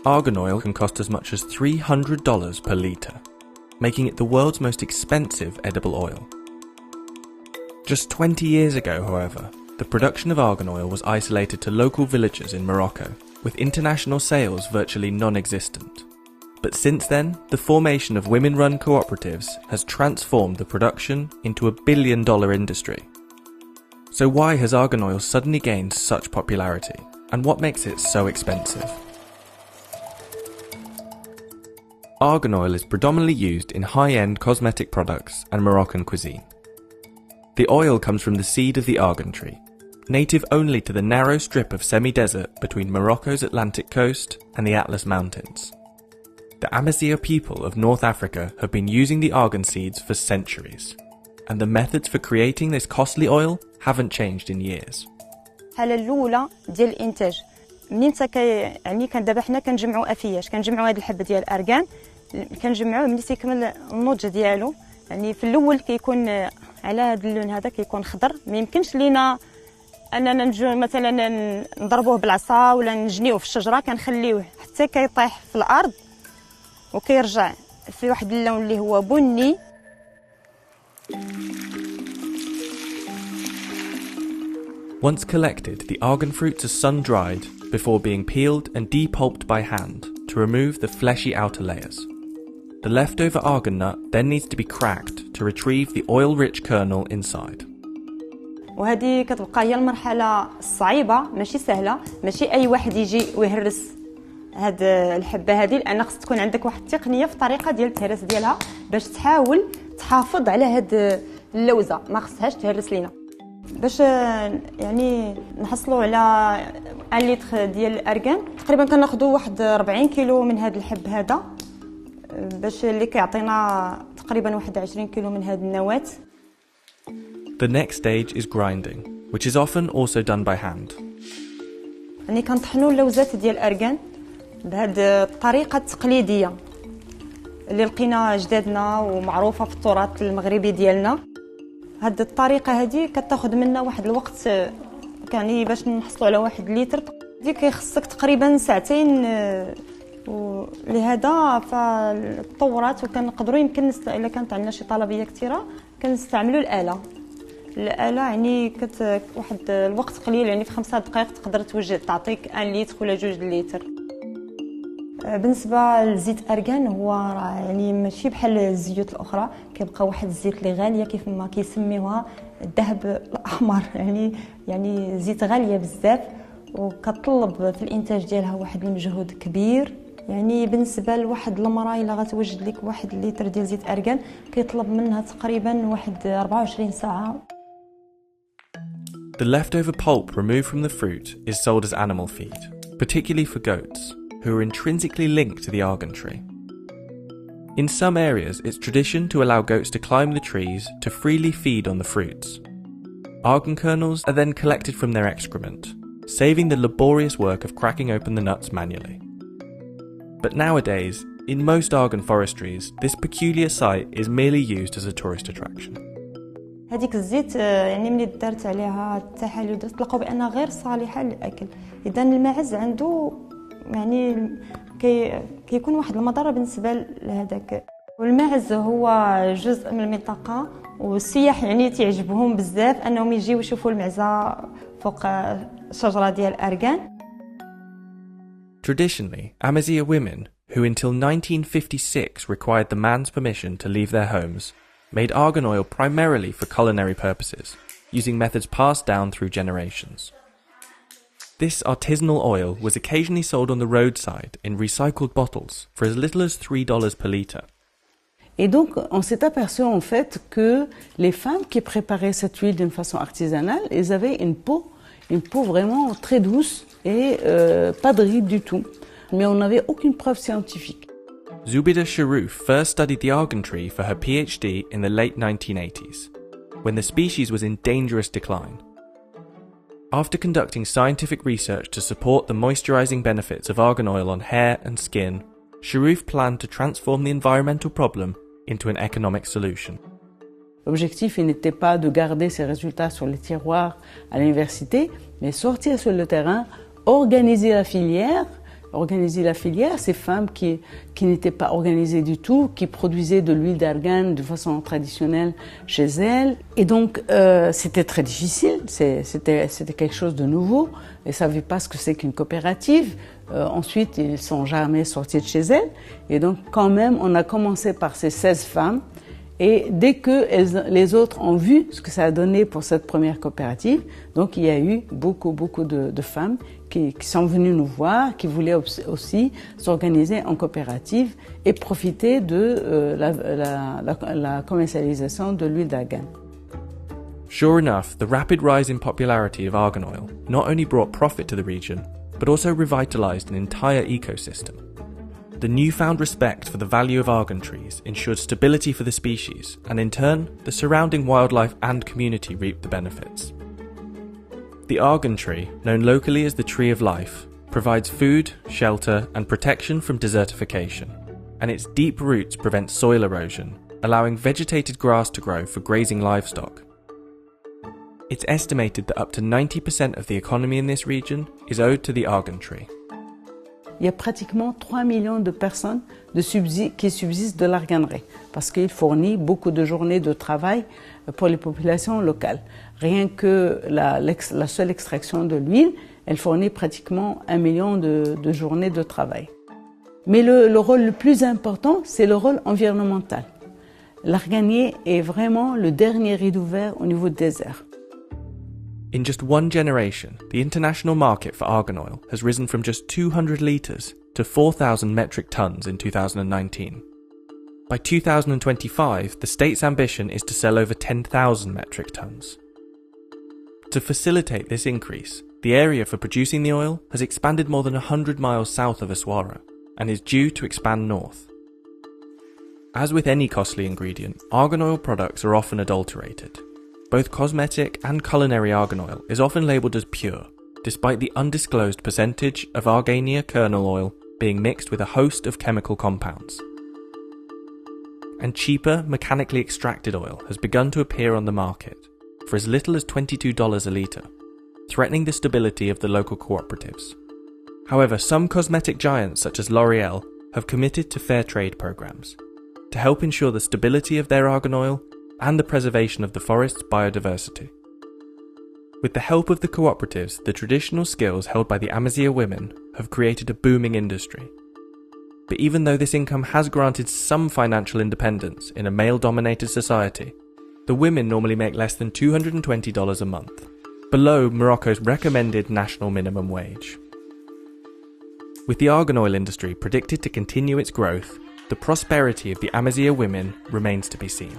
argan oil can cost as much as $300 per litre, making it the world's most expensive edible oil. Just 20 years ago, however, the production of argan oil was isolated to local villages in Morocco, with international sales virtually non-existent. But since then, the formation of women-run cooperatives has transformed the production into a billion-dollar industry. So why has argan oil suddenly gained such popularity, and what makes it so expensive? Argan oil is predominantly used in high-end cosmetic products and Moroccan cuisine. The oil comes from the seed of the argan tree, native only to the narrow strip of semi-desert between Morocco's Atlantic coast and the Atlas Mountains. The Amazigh people of North Africa have been using the argan seeds for centuries, and the methods for creating this costly oil haven't changed in years. الحالة الأولى ديال الإنتاج منين يعني كان دابا حنا كنجمعوا أفياش كنجمعوا هاد الحبة ديال الأرغان كنجمعوه ملي تيكمل النضج ديالو يعني في الأول كيكون على هاد اللون هذا كيكون خضر ما يمكنش لينا أننا نجو مثلا نضربوه بالعصا ولا نجنيوه في الشجرة كنخليوه حتى كيطيح في الأرض وكيرجع في واحد اللون اللي هو بني. Once collected, the argan fruits are sun-dried before being peeled and depulped by hand to remove the fleshy outer layers. The leftover argan nut then needs to be cracked to retrieve the oil-rich kernel inside. وهذه كتبقى هي المرحلة الصعيبة ماشي سهلة ماشي أي واحد يجي ويهرس هاد الحبة هذه لأن خص تكون عندك واحد التقنية في الطريقة ديال التهريس ديالها باش تحاول تحافظ على هاد اللوزة ما خصهاش تهرس لينا باش يعني نحصلوا على 1 لتر ديال الأرغان تقريبا كناخذوا واحد 40 كيلو من هاد الحب هذا باش اللي كيعطينا تقريبا واحد 20 كيلو من هاد النواة. The next stage is grinding, which is often also done by hand. يعني كنطحنوا اللوزات ديال الأرغان بهاد الطريقة التقليدية اللي لقينا جدادنا ومعروفة في التراث المغربي ديالنا. هاد الطريقة هذه كتاخذ منا واحد الوقت يعني باش نحصلوا على 1 لتر دي كيخصك تقريبا ساعتين ولهذا فالتطورات وكنقدروا يمكن الا كانت عندنا شي طلبيه كثيره كنستعملوا الآلة يعني واحد الوقت قليل يعني في 5 دقائق تقدر توجد تعطيك 1 لتر ولا 2 لتر. بالنسبه لزيت ارغان هو يعني ماشي بحال الزيوت الاخرى كيبقى واحد الزيت اللي غاليه كيف ما كيسميوها الذهب الاحمر يعني زيت غاليه بزاف وكتطلب في الانتاج ديالها واحد المجهود كبير. يعني بالنسبه لواحد المراه الا غتوجد لك 1 لتر ديال زيت ارغان كيطلب منها تقريبا واحد 24 ساعه. The leftover pulp removed from the fruit is sold as animal feed, particularly for goats, who are intrinsically linked to the argan tree. In some areas, it's tradition to allow goats to climb the trees to freely feed on the fruits. Argan kernels are then collected from their excrement, saving the laborious work of cracking open the nuts manually. But nowadays, in most argan forestries, this peculiar site is merely used as a tourist attraction. هذيك الزيت يعني ملي دارت عليها التحاليل تلقاو بانها غير صالحه للاكل. اذا الماعز عنده يعني كيكون واحد المضره بالنسبه لهذاك. والماعز هو جزء من المنطقه والسياح يعني تعجبهم بزاف انهم يجيو يشوفوا المعزه فوق الشجره ديال الارغان. Traditionally, Amazigh women, who until 1956 required the man's permission to leave their homes, made argan oil primarily for culinary purposes, using methods passed down through generations. This artisanal oil was occasionally sold on the roadside in recycled bottles for as little as $3 per litre. Et donc, on s'est aperçu en fait que les femmes qui préparaient cette huile d'une façon artisanale, elles avaient une peau vraiment très douce et pas de rides du tout. Mais on n'avait aucune preuve scientifique. Zubida Sharouf first studied the argan tree for her PhD in the late 1980s, when the species was in dangerous decline. After conducting scientific research to support the moisturizing benefits of argan oil on hair and skin, Sharouf planned to transform the environmental problem into an economic solution. L'objectif n'était pas de garder ces résultats sur les tiroirs à l'université, mais sortir sur le terrain, organiser la filière, organiser la filière, ces femmes qui n'étaient pas organisées du tout, qui produisaient de l'huile d'argan de façon traditionnelle chez elles. Et donc, c'était très difficile, c'était quelque chose de nouveau. Elles ne savaient pas ce que c'est qu'une coopérative. Ensuite, ils ne sont jamais sortis de chez elles. Et donc, quand même, on a commencé par ces 16 femmes. Et dès que les autres ont vu ce que ça a donné pour cette première coopérative, donc il y a eu beaucoup de femmes qui sont venues nous voir, qui voulaient aussi s'organiser en coopérative et profiter de la commercialisation de l'huile d'argan. Sure enough, the rapid rise in popularity of argan oil not only brought profit to the region, but also revitalized an entire ecosystem. The newfound respect for the value of argan trees ensured stability for the species, and in turn, the surrounding wildlife and community reaped the benefits. The argan tree, known locally as the tree of life, provides food, shelter, and protection from desertification, and its deep roots prevent soil erosion, allowing vegetated grass to grow for grazing livestock. It's estimated that up to 90% of the economy in this region is owed to the argan tree. Il y a pratiquement 3 millions de personnes qui subsistent de l'arganerie parce qu'il fournit beaucoup de journées de travail pour les populations locales. Rien que la seule extraction de l'huile, elle fournit pratiquement 1 million de journées de travail. Mais le rôle le plus important, c'est le rôle environnemental. L'arganier est vraiment le dernier rideau vert au niveau du désert. In just one generation, the international market for argan oil has risen from just 200 litres to 4,000 metric tonnes in 2019. By 2025, the state's ambition is to sell over 10,000 metric tonnes. To facilitate this increase, the area for producing the oil has expanded more than 100 miles south of Aswara and is due to expand north. As with any costly ingredient, argan oil products are often adulterated. Both cosmetic and culinary argan oil is often labelled as pure, despite the undisclosed percentage of Argania kernel oil being mixed with a host of chemical compounds. And cheaper, mechanically extracted oil has begun to appear on the market for as little as $22 a litre, threatening the stability of the local cooperatives. However, some cosmetic giants such as L'Oreal have committed to fair trade programs to help ensure the stability of their argan oil and the preservation of the forest's biodiversity. With the help of the cooperatives, the traditional skills held by the Amazigh women have created a booming industry. But even though this income has granted some financial independence in a male-dominated society, the women normally make less than $220 a month, below Morocco's recommended national minimum wage. With the argan oil industry predicted to continue its growth, the prosperity of the Amazigh women remains to be seen.